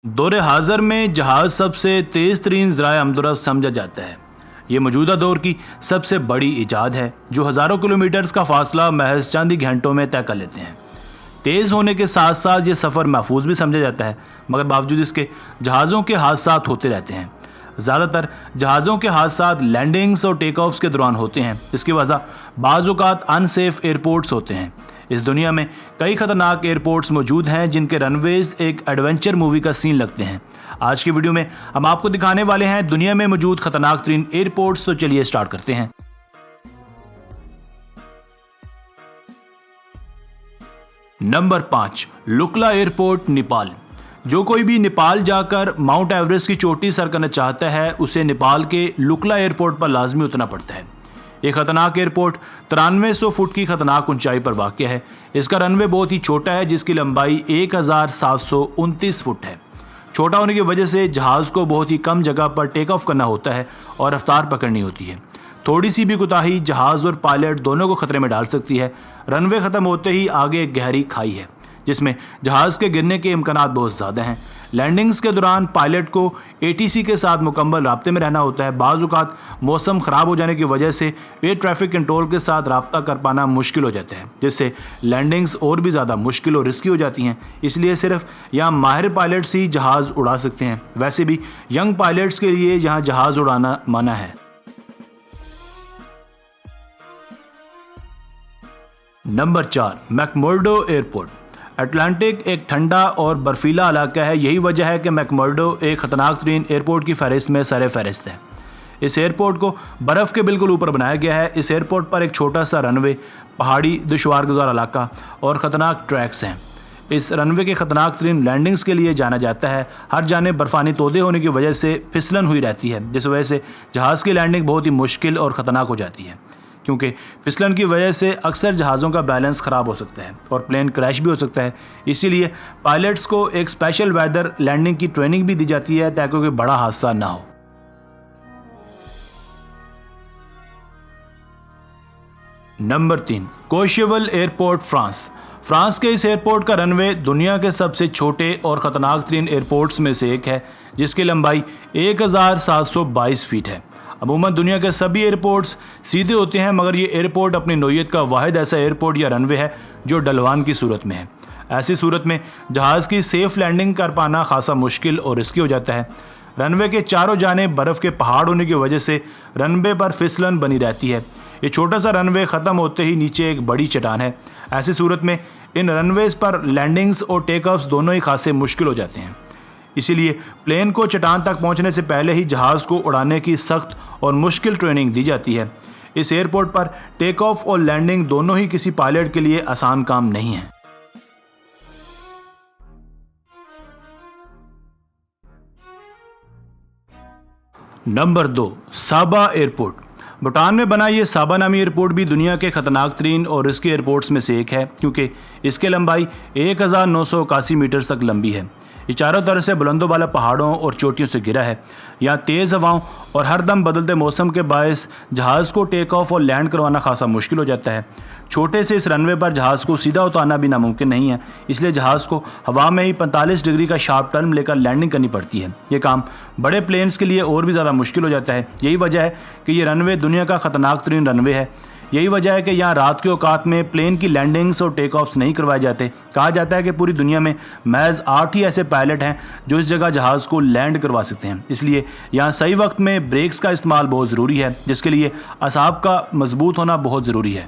दौरे हाज़र में जहाज़ सबसे तेज़ तरीन ज़राए आमदोरफ्त समझा जाता है। ये मौजूदा दौर की सबसे बड़ी ईजाद है जो हज़ारों किलोमीटर्स का फासला महज चंद ही घंटों में तय कर लेते हैं। तेज़ होने के साथ साथ ये सफ़र महफूज भी समझा जाता है, मगर बावजूद इसके जहाज़ों के हादसात होते रहते हैं। ज़्यादातर जहाज़ों के हादसात लैंडिंग्स और टेक ऑफ्स के दौरान होते हैं। इसकी वजह बाज़ औक़ात अनसेफ एयरपोर्ट्स होते हैं। इस दुनिया में कई ख़तरनाक एयरपोर्ट्स मौजूद हैं जिनके रनवेज एक एडवेंचर मूवी का सीन लगते हैं। आज की वीडियो में हम आपको दिखाने वाले हैं दुनिया में मौजूद खतरनाक तरीन एयरपोर्ट्स। तो चलिए स्टार्ट करते हैं। Number 5, Lukla airport, Nepal. जो कोई भी नेपाल जाकर माउंट एवरेस्ट की चोटी सर करना चाहता है उसे नेपाल के लुकला एयरपोर्ट पर लाजमी उतरना पड़ता है। ये खतरनाक एयरपोर्ट 9300 फुट की खतरनाक ऊंचाई पर वाक़ है। इसका रनवे बहुत ही छोटा है जिसकी लंबाई 1729 फुट है। छोटा होने की वजह से जहाज़ को बहुत ही कम जगह पर टेक ऑफ करना होता है और रफ्तार पकड़नी होती है। थोड़ी सी भी कोताही जहाज़ और पायलट दोनों को खतरे में डाल सकती है। रनवे ख़त्म होते ही आगे एक गहरी खाई है जिसमें जहाज़ के गिरने के इम्कानात बहुत ज़्यादा हैं। लैंडिंग्स के दौरान पायलट को ATC के साथ मुकम्मल राब्ते में रहना होता है। बाज़ औक़ात मौसम ख़राब हो जाने की वजह से एयर ट्रैफिक कंट्रोल के साथ रब्ता कर पाना मुश्किल हो जाता है, जिससे लैंडिंग्स और भी ज़्यादा मुश्किल और रिस्की हो जाती हैं। इसलिए सिर्फ यहाँ माहिर पायलट्स ही जहाज़ उड़ा सकते हैं। वैसे भी यंग पायलट्स के लिए यहाँ जहाज़ उड़ाना मना है। Number 4, McMurdo airport. अटलांटिक एक ठंडा और बर्फीला इलाका है। यही वजह है कि मैकमुर्डो एक ख़तरनाक तरीन एयरपोर्ट की फहरिस्त में सर फहरिस्त है। इस एयरपोर्ट को बर्फ़ के बिल्कुल ऊपर बनाया गया है। इस एयरपोर्ट पर एक छोटा सा रनवे, पहाड़ी, दुश्वार गुजार इलाका और ख़तरनाक ट्रैक्स हैं। इस रनवे के ख़तरनाक तरीन लैंडिंग्स के लिए जाना जाता है। हर जाने बर्फ़ानी तोदे होने की वजह से फिसलन हुई रहती है, जिस वजह से जहाज़ की लैंडिंग बहुत ही मुश्किल और ख़तरनाक हो जाती है। क्योंकि फिसलन की वजह से अक्सर जहाज़ों का बैलेंस ख़राब हो सकता है और प्लेन क्रैश भी हो सकता है। इसीलिए पायलट्स को एक स्पेशल वेदर लैंडिंग की ट्रेनिंग भी दी जाती है ताकि कोई बड़ा हादसा ना हो। Number 3, Courchevel airport, France. France के इस एयरपोर्ट का रनवे दुनिया के सबसे छोटे और ख़तरनाक तरीन एयरपोर्ट्स में से एक है, जिसकी लंबाई 1722 फीट है। अमूमन दुनिया के सभी एयरपोर्ट्स सीधे होते हैं, मगर ये एयरपोर्ट अपनी नौइयत का वाहिद ऐसा एयरपोर्ट या रनवे है जो ढलवान की सूरत में है। ऐसी सूरत में जहाज़ की सेफ लैंडिंग कर पाना खासा मुश्किल और रिस्की हो जाता है। रनवे के चारों जानेब बर्फ़ के पहाड़ होने की वजह से रनवे पर फिसलन बनी रहती है। ये छोटा सा रनवे ख़त्म होते ही नीचे एक बड़ी चट्टान है। ऐसी सूरत में इन रनवेज़ पर लैंडिंग्स और टेक ऑफ्स दोनों ही खासे मुश्किल हो जाते हैं। इसीलिए प्लेन को चट्टान तक पहुंचने से पहले ही जहाज़ को उड़ाने की सख्त और मुश्किल ट्रेनिंग दी जाती है। इस एयरपोर्ट पर टेक ऑफ और लैंडिंग दोनों ही किसी पायलट के लिए आसान काम नहीं है। नंबर 2, साबा एयरपोर्ट। भूटान में बना ये साबा नामी एयरपोर्ट भी दुनिया के ख़तरनाक तरीन और रिस्की एयरपोर्ट्स में से एक है, क्योंकि इसकी लंबाई 1981 मीटर तक लंबी है। ये चारों तरफ से बुलंदों वाला पहाड़ों और चोटियों से घिरा है। यहाँ तेज़ हवाओं और हर दम बदलते मौसम के बायस जहाज़ को टेक ऑफ और लैंड करवाना खासा मुश्किल हो जाता है। छोटे से इस रनवे पर जहाज़ को सीधा उतारना भी नामुमकिन नहीं है, इसलिए जहाज़ को हवा में ही 45 डिग्री का शार्प टर्न लेकर लैंडिंग करनी पड़ती है। ये काम बड़े प्लेन्स के लिए और भी ज़्यादा मुश्किल हो जाता है। यही वजह है कि ये रनवे दुनिया का ख़तरनाक तरीन रनवे है। यही वजह है कि यहाँ रात के औकात में प्लेन की लैंडिंग्स और टेक ऑफ्स नहीं करवाए जाते। कहा जाता है कि पूरी दुनिया में महज 8 ही ऐसे पायलट हैं जो इस जगह जहाज़ को लैंड करवा सकते हैं। इसलिए यहाँ सही वक्त में ब्रेक्स का इस्तेमाल बहुत ज़रूरी है, जिसके लिए असाब का मजबूत होना बहुत ज़रूरी है।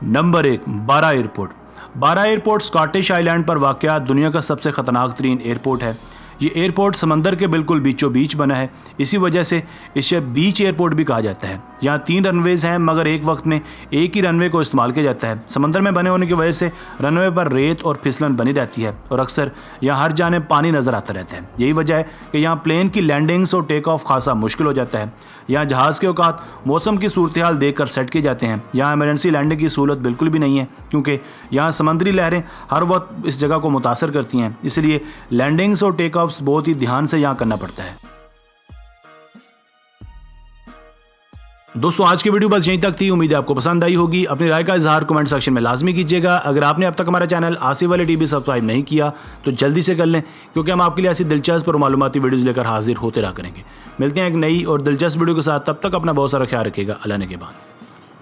नंबर 1, बारा एयरपोर्ट। बारा एयरपोर्ट स्कॉटिश आइलैंड पर वाक़या दुनिया का सबसे ख़तरनाक तरीन एयरपोर्ट है। ये एयरपोर्ट समंदर के बिल्कुल बीचों बीच बना है। इसी वजह से इसे बीच एयरपोर्ट भी कहा जाता है। यहाँ 3 रनवेज़ हैं, मगर एक वक्त में एक ही रनवे को इस्तेमाल किया जाता है। समंदर में बने होने की वजह से रनवे पर रेत और फिसलन बनी रहती है और अक्सर यहाँ हर जाने पानी नज़र आता रहता है। यही वजह है कि यहाँ प्लेन की लैंडिंग्स और टेक ऑफ खासा मुश्किल हो जाता है। यहाँ जहाज़ के औकात मौसम की सूरत हाल देख कर सेट किए जाते हैं। यहाँ इमरजेंसी लैंडिंग की सहूलत बिल्कुल भी नहीं है, क्योंकि यहाँ समंदरी लहरें हर वक्त इस जगह को मुतासर करती हैं। इसलिए लैंडिंग्स और टेक ऑफ्स बहुत ही ध्यान से यहाँ करना पड़ता है। दोस्तों आज की वीडियो बस यहीं तक थी। उम्मीद है आपको पसंद आई होगी। अपनी राय का इजहार कमेंट सेक्शन में लाजमी कीजिएगा। अगर आपने अब तक हमारा channel Asif Ali TV subscribe नहीं किया तो जल्दी से कर लें, क्योंकि हम आपके लिए ऐसी दिलचस्प और मालूमाती वीडियोज़ लेकर हाजिर होते रहा करेंगे। मिलते हैं एक नई और दिलचस्प वीडियो के साथ, तब तक अपना बहुत सारा ख्याल रखिएगा। अल्लाह ने के बाद।